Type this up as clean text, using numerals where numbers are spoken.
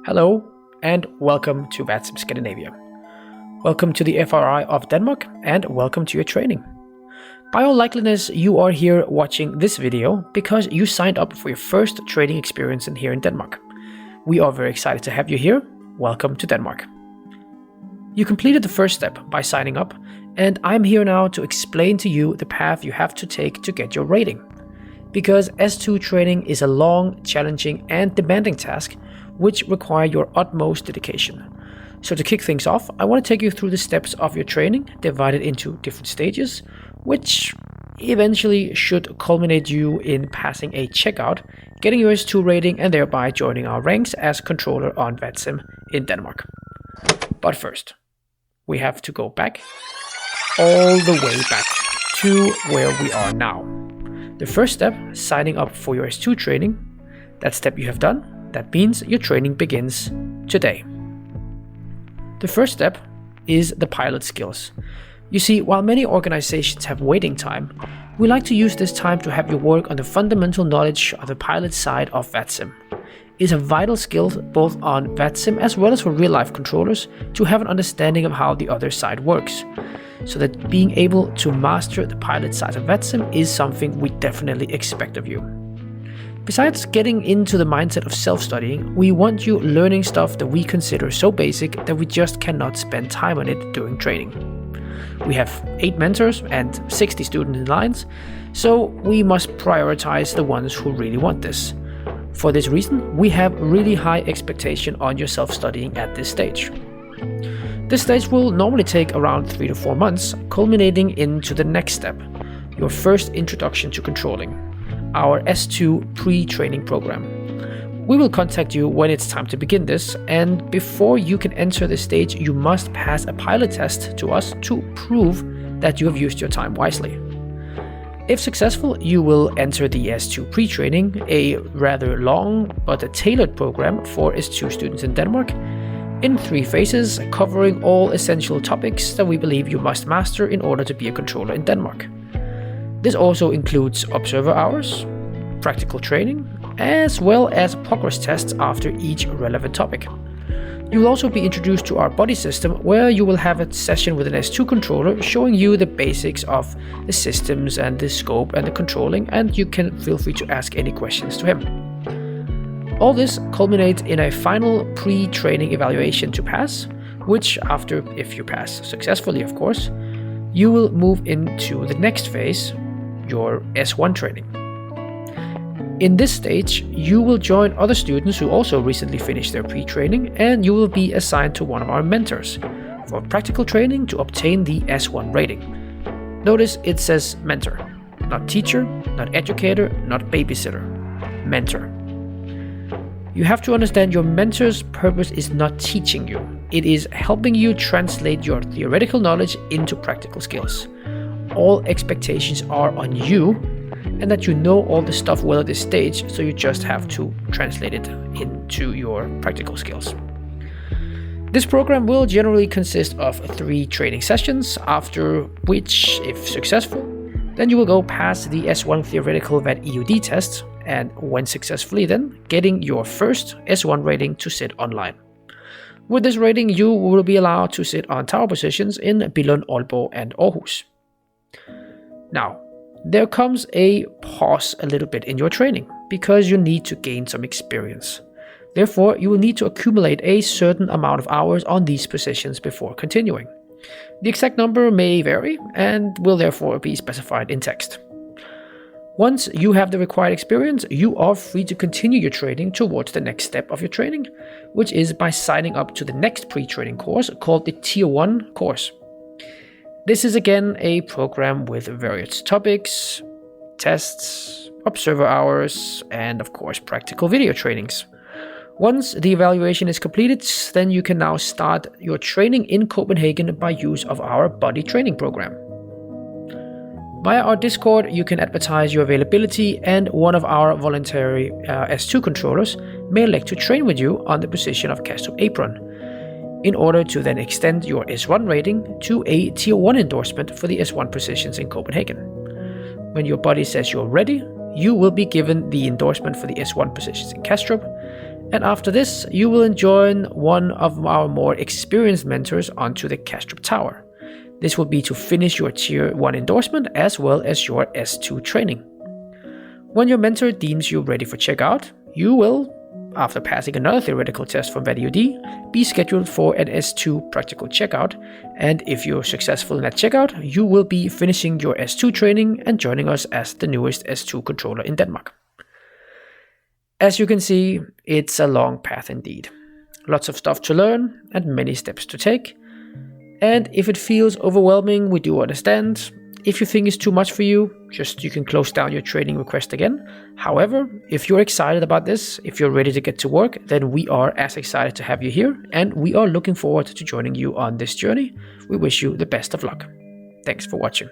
Hello, and welcome to VATSIM Scandinavia. Welcome to the FRI of Denmark, and welcome to your training. By all likeliness, you are here watching this video because you signed up for your first training experience here in Denmark. We are very excited to have you here. Welcome to Denmark. You completed the first step by signing up, and I'm here now to explain to you the path you have to take to get your rating. Because S2 training is a long, challenging, and demanding task which require your utmost dedication. So to kick things off, I want to take you through the steps of your training, divided into different stages, which eventually should culminate you in passing a checkout, getting your S2 rating, and thereby joining our ranks as controller on VATSIM in Denmark. But first, we have to go back, all the way back to where we are now. The first step, signing up for your S2 training, that step you have done. That means your training begins today. The first step is the pilot skills. You see, while many organizations have waiting time, we like to use this time to have you work on the fundamental knowledge of the pilot side of VATSIM. It is a vital skill both on VATSIM as well as for real-life controllers to have an understanding of how the other side works. So that being able to master the pilot side of VATSIM is something we definitely expect of you. Besides getting into the mindset of self-studying, we want you learning stuff that we consider so basic that we just cannot spend time on it during training. We have 8 mentors and 60 students in lines, so we must prioritize the ones who really want this. For this reason, we have really high expectation on your self-studying at this stage. This stage will normally take around 3 to 4 months, culminating into the next step, your first introduction to controlling, our S2 pre-training program. We will contact you when it's time to begin this, and before you can enter this stage, you must pass a pilot test to us to prove that you have used your time wisely. If successful, you will enter the S2 pre-training, a rather long but a tailored program for S2 students in Denmark, in 3 phases, covering all essential topics that we believe you must master in order to be a controller in Denmark. This also includes observer hours, practical training, as well as progress tests after each relevant topic. You will also be introduced to our buddy system, where you will have a session with an S2 controller showing you the basics of the systems and the scope and the controlling, and you can feel free to ask any questions to him. All this culminates in a final pre-training evaluation to pass, which after, if you pass successfully of course, you will move into the next phase, your S1 training. In this stage, you will join other students who also recently finished their pre-training, and you will be assigned to one of our mentors for practical training to obtain the S1 rating. Notice it says mentor, not teacher, not educator, not babysitter, mentor. You have to understand your mentor's purpose is not teaching you. It is helping you translate your theoretical knowledge into practical skills. All expectations are on you, and that you know all the stuff well at this stage, so you just have to translate it into your practical skills. This program will generally consist of 3 training sessions, after which, if successful, then you will go past the S1 theoretical VAT-EUD test, and when successfully then, getting your first S1 rating to sit online. With this rating, you will be allowed to sit on tower positions in Billund, Aalborg, and Aarhus. Now, there comes a pause a little bit in your training, because you need to gain some experience. Therefore, you will need to accumulate a certain amount of hours on these positions before continuing. The exact number may vary, and will therefore be specified in text. Once you have the required experience, you are free to continue your training towards the next step of your training, which is by signing up to the next pre-training course called the Tier 1 course. This is again a program with various topics, tests, observer hours, and of course practical video trainings. Once the evaluation is completed, then you can now start your training in Copenhagen by use of our buddy training program. Via our Discord, you can advertise your availability, and one of our voluntary S2 controllers may elect to train with you on the position of Kastrup Apron, in order to then extend your S1 rating to a Tier 1 endorsement for the S1 positions in Copenhagen. When your buddy says you're ready, you will be given the endorsement for the S1 positions in Kastrup, And after this, you will join one of our more experienced mentors onto the Kastrup Tower. This will be to finish your Tier 1 endorsement as well as your S2 training. When your mentor deems you ready for checkout, you will, after passing another theoretical test from ValueD, be scheduled for an S2 practical checkout, and if you're successful in that checkout, you will be finishing your S2 training and joining us as the newest S2 controller in Denmark. As you can see, it's a long path indeed. Lots of stuff to learn and many steps to take. And if it feels overwhelming, we do understand. If you think it's too much for you, you can close down your training request again. However, if you're excited about this, if you're ready to get to work, then we are as excited to have you here, and we are looking forward to joining you on this journey. We wish you the best of luck. Thanks for watching.